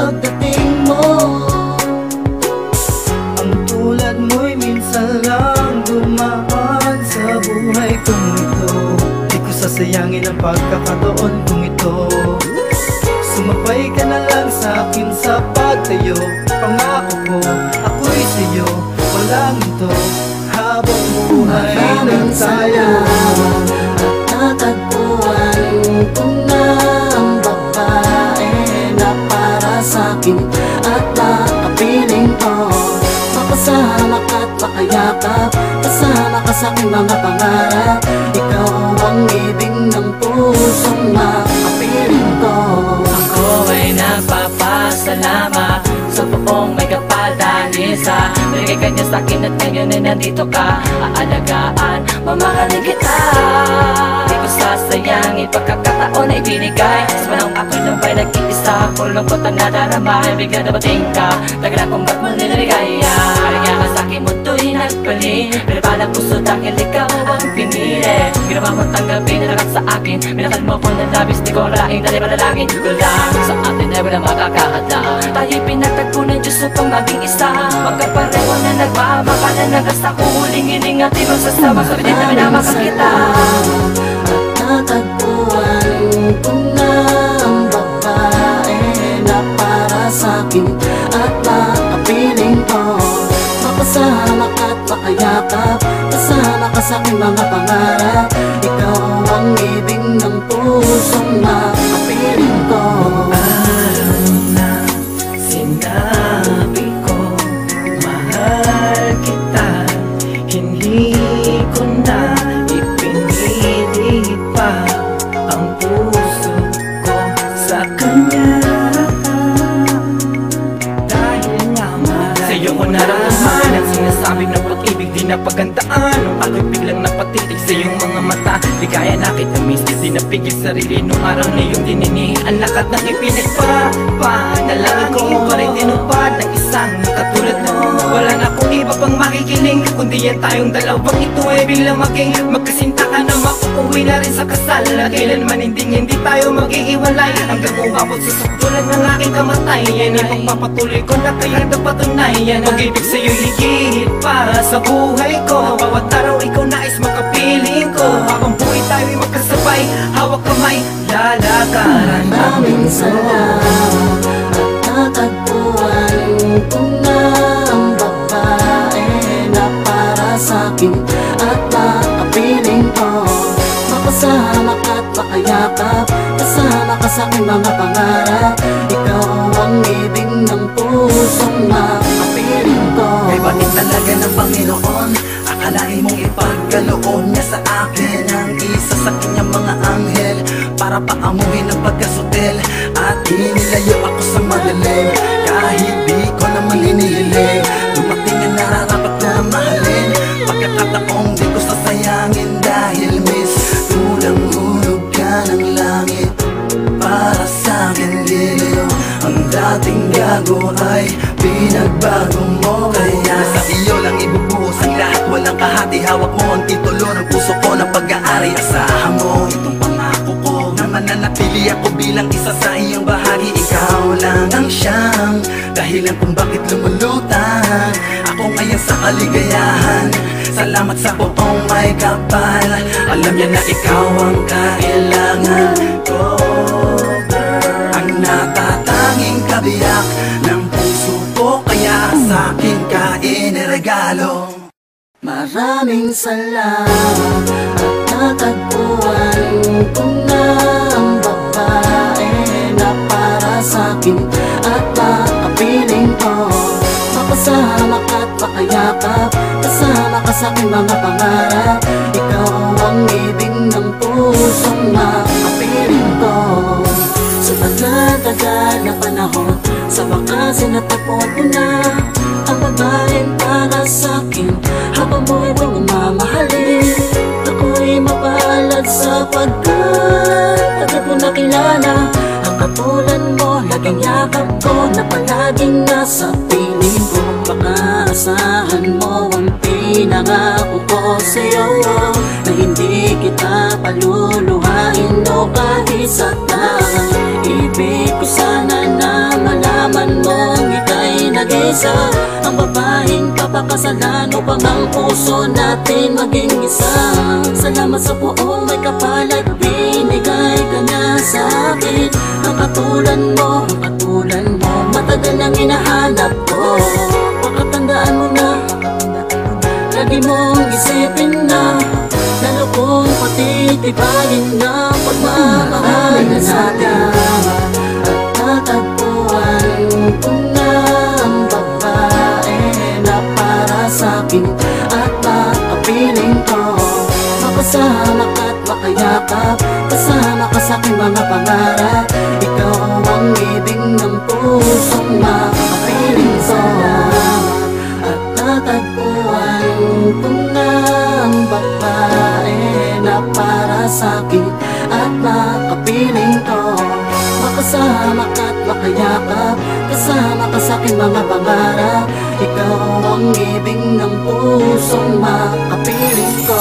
pagdating mo. Ang tulad mo'y minsan lang dumaan sa buhay kong ito. Di ko sasayangin ang pagkakataon kong ito. Sumabay ka na lang sa akin sa pagtayo. Pangako ko, ako'y sa'yo, walang ito. Habang buhay ng tayo. At natagpuan ko na ang babae na para sa'kin at nakapiling ko. Makasama ka't makayakap, kasama ka sa'king mga pangarap. Ikaw ang ibig ng pusong makapiling ko. Ako ay nagpapasalamat sa buong may kapal dahil sa bigay ka niya sa'kin at ngayon ay nandito ka. Aalagaan, mamahalin kita. Di ko sasayangin pagkakataon na ibinigay. Sa panahon ako'y lumbay nag-iisa, puro lungkot ang nadarama. Bigla dabating ka, tagal akong ba't muli naligaya. Kaya ka sa'kin mundo'y nagpali, pero palang puso dahil ikaw ang pinili. Ginawa mo tanggapin na lakas sa akin, minakal mo ko ng labis. Di ko kalaing dali panalangin ko lang sa atin ay walang makakahadlang. Tayo'y pinatagpo ng Diyos upang maging isa. Magkapareho na nagmamakalan ng gasta ko. Huling hininga tinong sasama sa pitin na minamakan kita. At natagpuan ko na ang babae na para sa'kin at nakapiling ko. Makasama ka't makayakap, kasama ka sa'king mga pangarap. Ikaw ang ibig ng pusong makapiling ko. Alam na sinabi ko, mahal kita. Hindi ko na ipinilit pa ang puso ko sa kanya. Dahil nga mahal sa'yo ko naramdaman ang sinasabing na pag-ibig di napagandaan. Nung ako'y biglang napatitig sa iyong mga mata, di kaya na kita miss, di napigil sarili. Nung araw na iyong dininihan lakat ng ipinagpapanalangin ko pa rin tinupad ng isang katulad mo. Wala na akong iba pang makikiling kundi yan tayong dalawang ito ay biglang maging magkasinta ka na makukuwi na rin sa kasal. At kailanman hindi tayo mag-iiwalay hanggang umabot sa sukdulan ng aking kamatay. Yan ay magpapatuloy ko na kaya napatunayan. Pag-ibig sa'yo higit pa sa buhay ko. Bawat araw ikaw nais makapiling ko. Habang buhay tayo'y magkasabay, hawak kamay, lalakaran. Maraming salamat at natagpuan ko na ang babae na para sa'kin at nakapiling ko. Makasama ka't makayakap, kasama ka sa'king mga pangarap. Ikaw ang ibig ng pusong makapiling ko. May bakit talaga ng Panginoon, akalain mong ipagkaloob niya sa akin ang isa sa kanyang mga anghel para paamuhin ang pagkasutil at inilayo ako sa madilim. Kahit di ko naman hinihiling, dumating ang nararapat na mahalin. Pagkakataong di ko sasayangin dahil miss, tulang hulog ka ng langit para sa'kin giliw. Ang dating gago ay pinagbago mo, kaya sa iyo lang ibubuhos ang lahat, walang kahati. Hawak mo ang titulo ng puso ko ng pag-aari. Asahan mo itong pangako ko na mananatili ako bilang isa sa iyong bahagi. Ikaw lang ang siyang dahilan kung bakit lumulutang ako ngayon sa kaligayahan. Salamat sa buong may kapal, alam niya na ikaw ang kailangan ko. Ang natatanging kabiyak ng puso ko, kaya sa'kin ka iniregalo. Maraming salamat at natagpuan ko na ang babae na para sa'kin at nakapiling ko. Makasama ka't makayakap, kasama ka sa'king mga pangarap. Ikaw ang ibig ng pusong makapiling ko. Sa tagal-tagal na panahon, sa wakas natagpuan ko na ang babaeng para sa'kin. Habang buhay kong mamahalin, ako'y mapalad sapagkat agad ko nakilala ang katulad mo. Laging yakap ko na palaging nasa piling ko. Makaasahan mo ang pinangako ko sa'yo, na hindi kita paluluhain o kahit saktan. Ibig ko sana na malaman isa, ang babaeng papakasalan upang ang puso natin maging isa. Salamat sa buong may kapal at binigay ka na sa akin. Ang katulad mo, matagal nang hinahanap ko. Pakatandaan mo na, lagi mong isipin na, lalo kong patitibayin na pagmamahal natin. At tatagpuan ko na ang babae na para sa'kin at makapiling ko. Makasama ka't makayakap, kasama ka sa'king mga pangarap. Ikaw ang ibig ng pusong makapiling ko. At tatagpuan ko na ang babae na para sa'kin at makapiling ko. Makasama ka't makayakap, kasama ka sa'king mga pangarap. Ikaw ang ibig ng pusong makapiling ko.